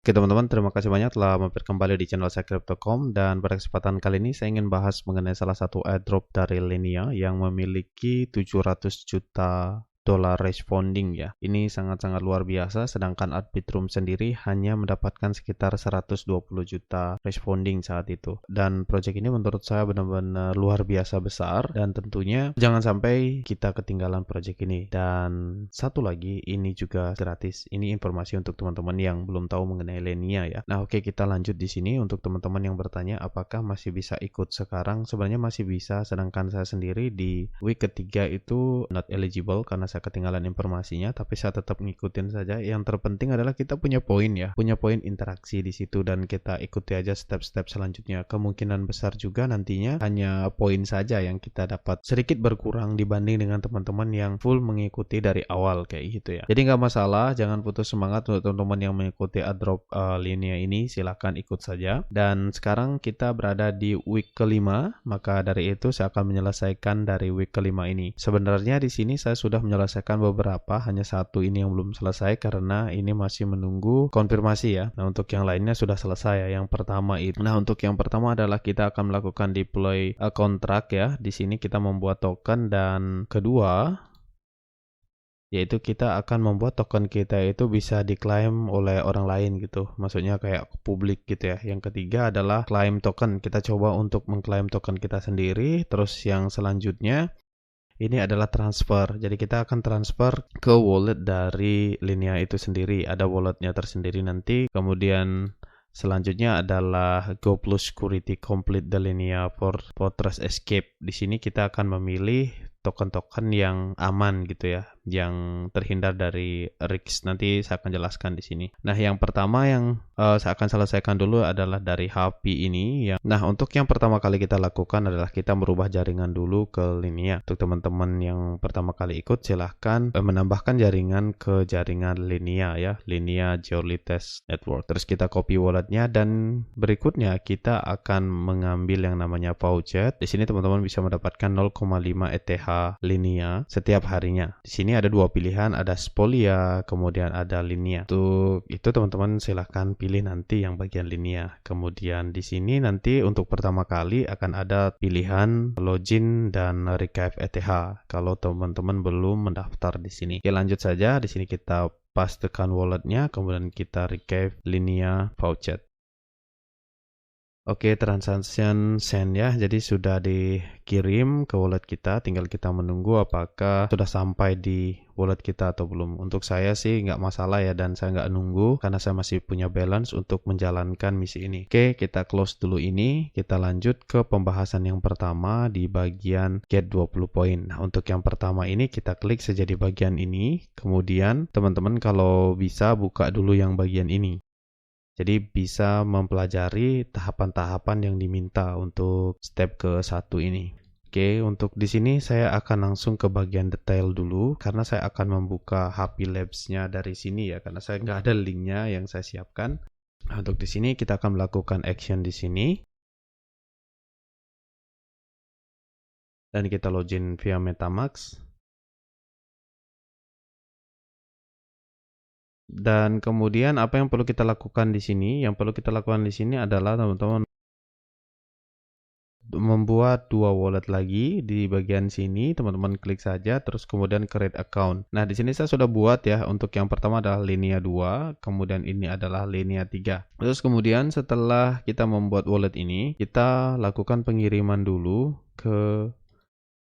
Oke teman-teman, terima kasih banyak telah mampir kembali di channel saya Crypto.com, dan pada kesempatan kali ini saya ingin bahas mengenai salah satu airdrop dari Linea yang memiliki 700 juta dolar responding ya. Ini sangat-sangat luar biasa, sedangkan Arbitrum sendiri hanya mendapatkan sekitar 120 juta responding saat itu. Dan project ini menurut saya benar-benar luar biasa besar, dan tentunya jangan sampai kita ketinggalan project ini. Dan satu lagi, ini juga gratis. Ini informasi untuk teman-teman yang belum tahu mengenai Linea ya. Nah, oke, kita lanjut di sini. Untuk teman-teman yang bertanya apakah masih bisa ikut sekarang, sebenarnya masih bisa, sedangkan saya sendiri di week ketiga itu not eligible karena saya ketinggalan informasinya, tapi saya tetap ngikutin saja. Yang terpenting adalah kita punya poin ya, punya poin interaksi di situ, dan kita ikuti aja step-step selanjutnya. Kemungkinan besar juga nantinya hanya poin saja yang kita dapat sedikit berkurang dibanding dengan teman-teman yang full mengikuti dari awal kayak gitu ya. Jadi nggak masalah, jangan putus semangat untuk teman-teman yang mengikuti airdrop Linea ini, silahkan ikut saja. Dan sekarang kita berada di week kelima, maka dari itu saya akan menyelesaikan dari week kelima ini. Sebenarnya di sini saya sudah menyelesaikan beberapa, hanya satu ini yang belum selesai karena ini masih menunggu konfirmasi ya. Nah, untuk yang lainnya sudah selesai ya. Yang pertama itu. Nah, untuk yang pertama adalah kita akan melakukan deploy kontrak ya. Di sini kita membuat token, dan kedua yaitu kita akan membuat token kita itu bisa diklaim oleh orang lain gitu. Maksudnya kayak publik gitu ya. Yang ketiga adalah claim token. Kita coba untuk mengklaim token kita sendiri. Terus yang selanjutnya ini adalah transfer. Jadi kita akan transfer ke wallet dari Linea itu sendiri. Ada walletnya tersendiri nanti. Kemudian selanjutnya adalah Go Plus Security Complete the Linea Fortress Escape. Di sini kita akan memilih token-token yang aman gitu ya, yang terhindar dari risk. Nanti saya akan jelaskan di sini. Nah, yang pertama yang saya akan selesaikan dulu adalah dari HP ini. Nah, untuk yang pertama kali kita lakukan adalah kita merubah jaringan dulu ke Linea. Untuk teman-teman yang pertama kali ikut, silahkan menambahkan jaringan ke jaringan Linea ya, Linea Geolites Network. Terus kita copy walletnya, dan berikutnya kita akan mengambil yang namanya Faucet. Di sini teman-teman bisa mendapatkan 0,5 ETH Linea setiap harinya. Di sini ada dua pilihan, ada Spolia, kemudian ada Linea. Untuk itu teman-teman silahkan pilih nanti yang bagian Linea. Kemudian di sini nanti untuk pertama kali akan ada pilihan login dan receive ETH kalau teman-teman belum mendaftar di sini. Oke, lanjut saja. Di sini kita pastekan walletnya, kemudian kita receive Linea Faucet. Oke, transaction send ya. Jadi sudah dikirim ke wallet kita, tinggal kita menunggu apakah sudah sampai di wallet kita atau belum. Untuk saya sih nggak masalah ya, dan saya nggak nunggu karena saya masih punya balance untuk menjalankan misi ini. Oke, kita close dulu ini. Kita lanjut ke pembahasan yang pertama di bagian get 20 poin. Nah, untuk yang pertama ini kita klik saja di bagian ini. Kemudian teman-teman kalau bisa buka dulu yang bagian ini. Jadi bisa mempelajari tahapan-tahapan yang diminta untuk step ke satu ini. Oke, untuk di sini saya akan langsung ke bagian detail dulu karena saya akan membuka HP Labs-nya dari sini ya, karena saya nggak ada linknya yang saya siapkan. Nah, untuk di sini kita akan melakukan action di sini. Dan kita login via MetaMask. Dan kemudian apa yang perlu kita lakukan di sini? Yang perlu kita lakukan di sini adalah teman-teman membuat dua wallet lagi. Di bagian sini teman-teman klik saja, terus kemudian create account. Nah, di sini saya sudah buat ya. Untuk yang pertama adalah Linea 2, kemudian ini adalah Linea 3. Terus kemudian setelah kita membuat wallet ini, kita lakukan pengiriman dulu ke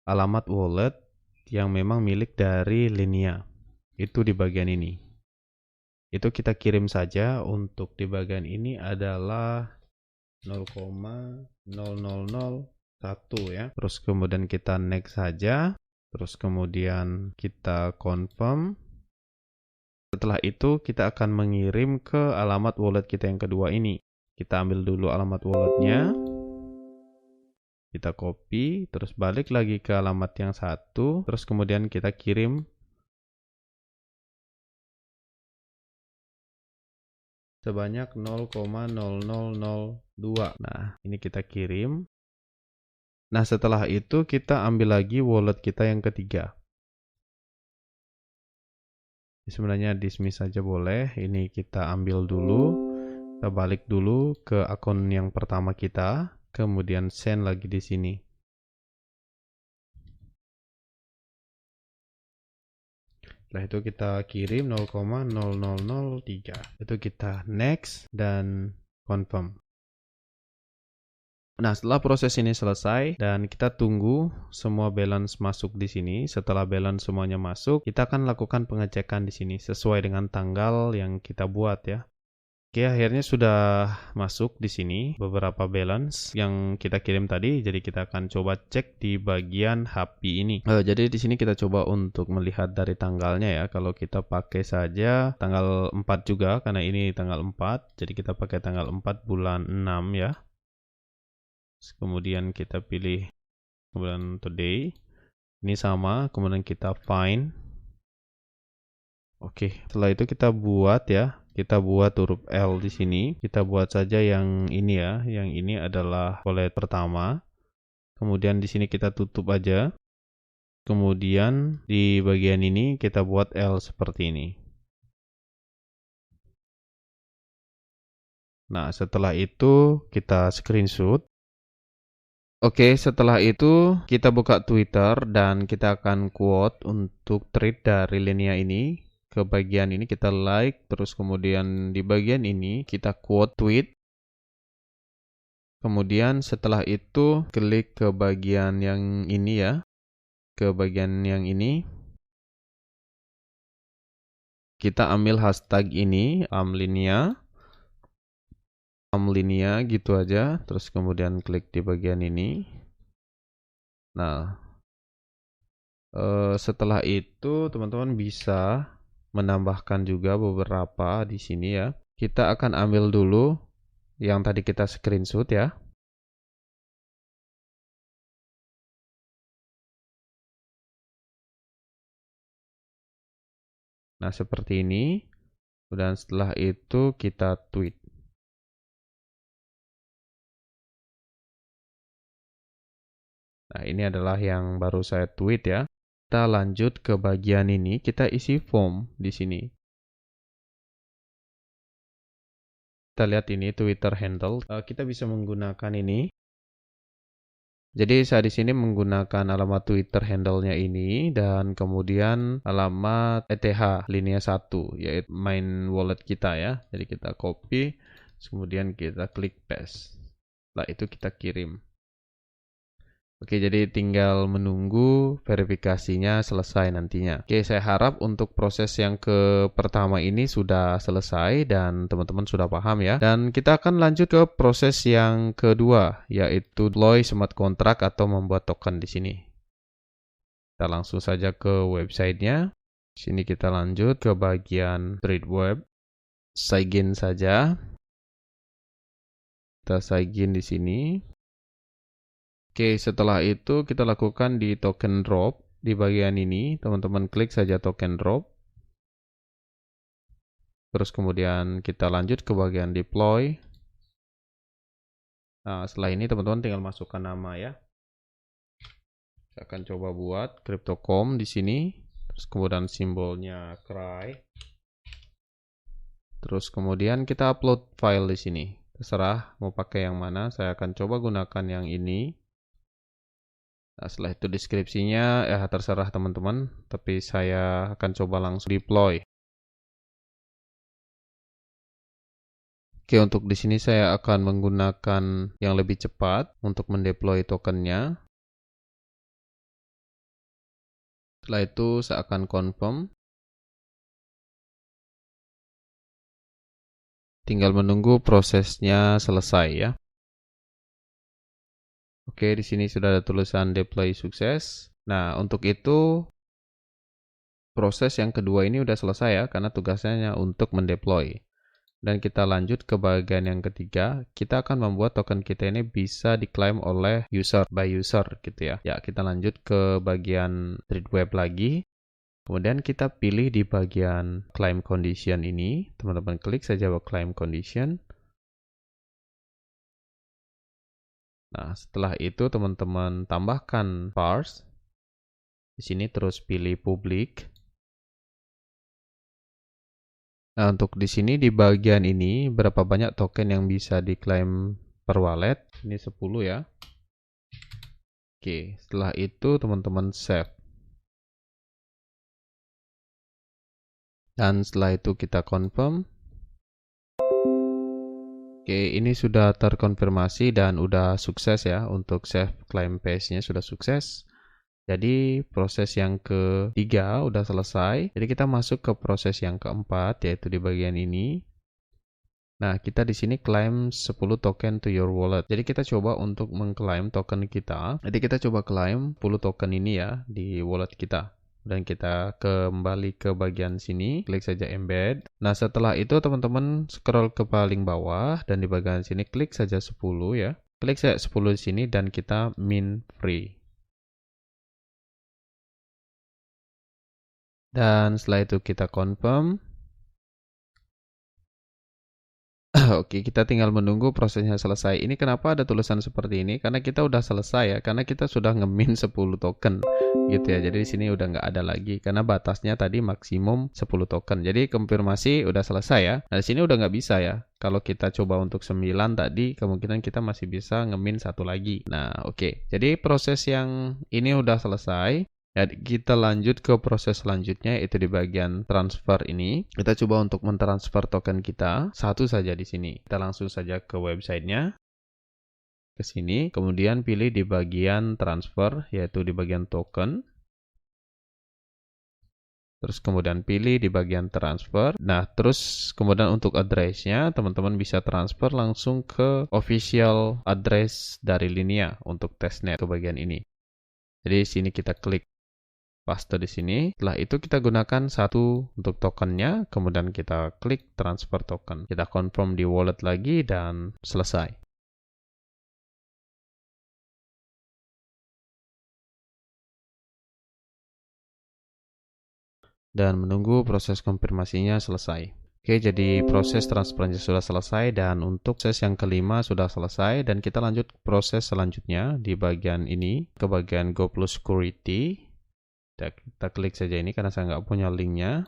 alamat wallet yang memang milik dari Linea. Itu di bagian ini. Itu kita kirim saja. Untuk di bagian ini adalah 0,0001 ya. Terus kemudian kita next saja. Terus kemudian kita confirm. Setelah itu kita akan mengirim ke alamat wallet kita yang kedua ini. Kita ambil dulu alamat walletnya. Kita copy, terus balik lagi ke alamat yang satu. Terus kemudian kita kirim sebanyak 0,0002. Nah, ini kita kirim. Nah, setelah itu kita ambil lagi wallet kita yang ketiga. Sebenarnya dismiss saja boleh. Ini kita ambil dulu. Kita balik dulu ke akun yang pertama kita, kemudian send lagi di sini. Setelah itu kita kirim 0,0003. Itu kita next dan confirm. Nah, setelah proses ini selesai dan kita tunggu semua balance masuk di sini. Setelah balance semuanya masuk, kita akan lakukan pengecekan di sini sesuai dengan tanggal yang kita buat ya. Oke, akhirnya sudah masuk di sini beberapa balance yang kita kirim tadi. Jadi kita akan coba cek di bagian HP ini. Jadi di sini kita coba untuk melihat dari tanggalnya ya. Kalau kita pakai saja tanggal 4 juga karena ini tanggal 4. Jadi kita pakai tanggal 4 bulan 6 ya. Kemudian kita pilih kemudian today. Ini sama, kemudian kita find. Oke, setelah itu kita buat ya. Kita buat huruf L di sini. Kita buat saja yang ini ya. Yang ini adalah pollet pertama. Kemudian di sini kita tutup aja. Kemudian di bagian ini kita buat L seperti ini. Nah, setelah itu kita screenshot. Oke, setelah itu kita buka Twitter dan kita akan quote untuk tweet dari Linea ini. Ke bagian ini kita like, terus kemudian di bagian ini kita quote tweet. Kemudian setelah itu klik ke bagian yang ini ya. Ke bagian yang ini. Kita ambil hashtag ini, amlinea gitu aja. Terus kemudian klik di bagian ini. Nah, setelah itu teman-teman bisa menambahkan juga beberapa di sini ya. Kita akan ambil dulu yang tadi kita screenshot ya. Nah, seperti ini. Dan setelah itu kita tweet. Nah, ini adalah yang baru saya tweet ya. Kita lanjut ke bagian ini, kita isi form di sini. Kita lihat ini Twitter handle. Kita bisa menggunakan ini. Jadi saya di sini menggunakan alamat Twitter handle-nya ini dan kemudian alamat ETH Linea 1 yaitu main wallet kita ya. Jadi kita copy, kemudian kita klik paste. Setelah itu kita kirim. Oke, jadi tinggal menunggu verifikasinya selesai nantinya. Oke, saya harap untuk proses yang pertama ini sudah selesai dan teman-teman sudah paham ya. Dan kita akan lanjut ke proses yang kedua, yaitu deploy smart contract atau membuat token di sini. Kita langsung saja ke websitenya. Sini kita lanjut ke bagian Tradeweb. Sign in saja. Kita sign in di sini. Oke, setelah itu kita lakukan di token drop. Di bagian ini, teman-teman klik saja token drop. Terus kemudian kita lanjut ke bagian deploy. Nah, setelah ini teman-teman tinggal masukkan nama ya. Saya akan coba buat Crypto.com di sini. Terus kemudian simbolnya CRY. Terus kemudian kita upload file di sini. Terserah mau pakai yang mana. Saya akan coba gunakan yang ini. Nah, setelah itu deskripsinya ya terserah teman-teman, tapi saya akan coba langsung deploy. Oke, untuk di sini saya akan menggunakan yang lebih cepat untuk mendeploy tokennya. Setelah itu saya akan confirm. Tinggal menunggu prosesnya selesai ya. Oke, di sini sudah ada tulisan deploy sukses. Nah, untuk itu proses yang kedua ini udah selesai ya, karena tugasnya untuk mendeploy. Dan kita lanjut ke bagian yang ketiga, kita akan membuat token kita ini bisa diklaim oleh user by user gitu ya. Ya, kita lanjut ke bagian Tradeweb lagi. Kemudian kita pilih di bagian claim condition ini, teman-teman klik saja claim condition. Nah, setelah itu teman-teman tambahkan parse. Di sini terus pilih public. Nah, untuk di sini di bagian ini berapa banyak token yang bisa diklaim per wallet? Ini 10 ya. Oke, setelah itu teman-teman save. Dan setelah itu kita confirm. Oke, ini sudah terkonfirmasi dan udah sukses ya untuk save claim paste-nya sudah sukses. Jadi proses yang ketiga udah selesai. Jadi kita masuk ke proses yang keempat yaitu di bagian ini. Nah, kita di sini claim 10 token to your wallet. Jadi kita coba untuk mengklaim token kita. Jadi kita coba claim 10 token ini ya di wallet kita. Dan kita kembali ke bagian sini, klik saja embed. Nah, setelah itu teman-teman scroll ke paling bawah dan di bagian sini klik saja 10 ya. Klik saja 10 di sini dan kita mint free. Dan setelah itu kita confirm. Oke, kita tinggal menunggu prosesnya selesai. Ini kenapa ada tulisan seperti ini? Karena kita udah selesai ya, karena kita sudah nge-mint 10 token gitu ya. Jadi di sini udah nggak ada lagi karena batasnya tadi maksimum 10 token. Jadi konfirmasi udah selesai ya. Nah, di sini udah nggak bisa ya. Kalau kita coba untuk 9 tadi, kemungkinan kita masih bisa nge-mint satu lagi. Nah, oke. Jadi proses yang ini udah selesai. Ya, kita lanjut ke proses selanjutnya yaitu di bagian transfer ini. Kita coba untuk mentransfer token kita satu saja di sini. Kita langsung saja ke websitenya. Ke sini, kemudian pilih di bagian transfer yaitu di bagian token. Terus kemudian pilih di bagian transfer. Nah, terus kemudian untuk address-nya, teman-teman bisa transfer langsung ke official address dari Linea untuk testnet ke bagian ini. Jadi di sini kita klik paste di sini. Setelah itu kita gunakan satu untuk tokennya, kemudian kita klik transfer token. Kita confirm di wallet lagi dan selesai. Dan menunggu proses konfirmasinya selesai. Oke, jadi proses transfernya sudah selesai dan untuk proses yang kelima sudah selesai dan kita lanjut proses selanjutnya di bagian ini ke bagian Go Plus Security. Kita klik saja ini karena saya nggak punya linknya.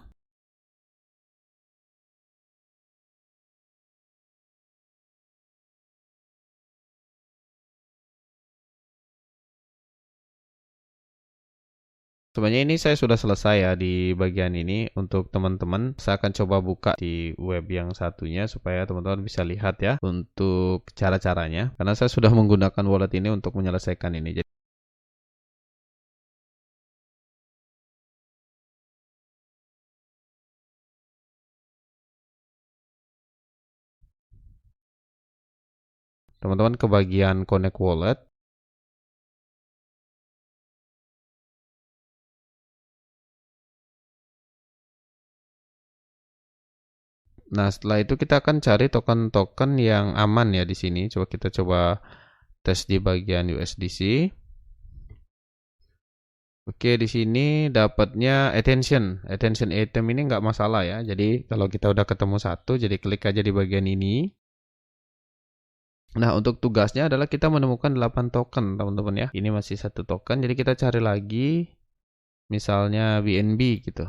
Sebenarnya ini saya sudah selesai ya di bagian ini. Untuk teman-teman, saya akan coba buka di web yang satunya supaya teman-teman bisa lihat ya untuk cara-caranya. Karena saya sudah menggunakan wallet ini untuk menyelesaikan ini. Teman-teman ke bagian Connect Wallet. Nah, setelah itu kita akan cari token-token yang aman ya di sini. Kita coba tes di bagian USDC. Oke, di sini dapatnya attention item ini nggak masalah ya. Jadi kalau kita udah ketemu satu, jadi klik aja di bagian ini. Nah, untuk tugasnya adalah kita menemukan 8 token, teman-teman ya. Ini masih satu token, jadi kita cari lagi, misalnya BNB gitu.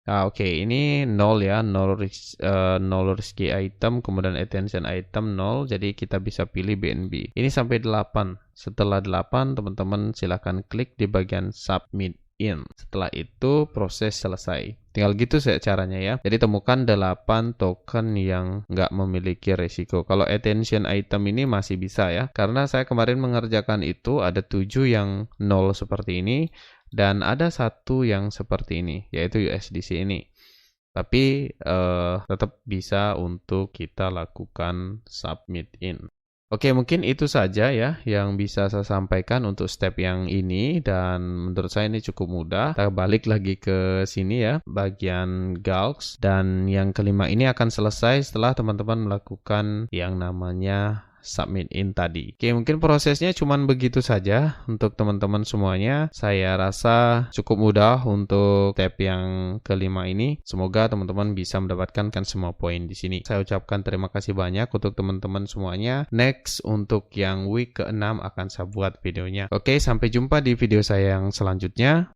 Nah, oke, ini 0 ya, 0 risky item, kemudian attention item 0, jadi kita bisa pilih BNB. Ini sampai 8. Setelah 8, teman-teman silahkan klik di bagian submit in. Setelah itu proses selesai. Tinggal gitu saja caranya ya. Jadi temukan 8 token yang nggak memiliki resiko. Kalau attention item ini masih bisa ya. Karena saya kemarin mengerjakan itu ada 7 yang 0 seperti ini. Dan ada satu yang seperti ini, yaitu USDC ini. Tapi tetap bisa untuk kita lakukan submit in. Oke, mungkin itu saja ya yang bisa saya sampaikan untuk step yang ini dan menurut saya ini cukup mudah. Kita balik lagi ke sini ya, bagian Galx dan yang kelima ini akan selesai setelah teman-teman melakukan yang namanya submit in tadi. Oke, mungkin prosesnya cuman begitu saja untuk teman-teman semuanya. Saya rasa cukup mudah untuk step yang kelima ini. Semoga teman-teman bisa mendapatkan semua poin di sini. Saya ucapkan terima kasih banyak untuk teman-teman semuanya. Next, untuk yang week ke-6 akan saya buat videonya. Oke, sampai jumpa di video saya yang selanjutnya.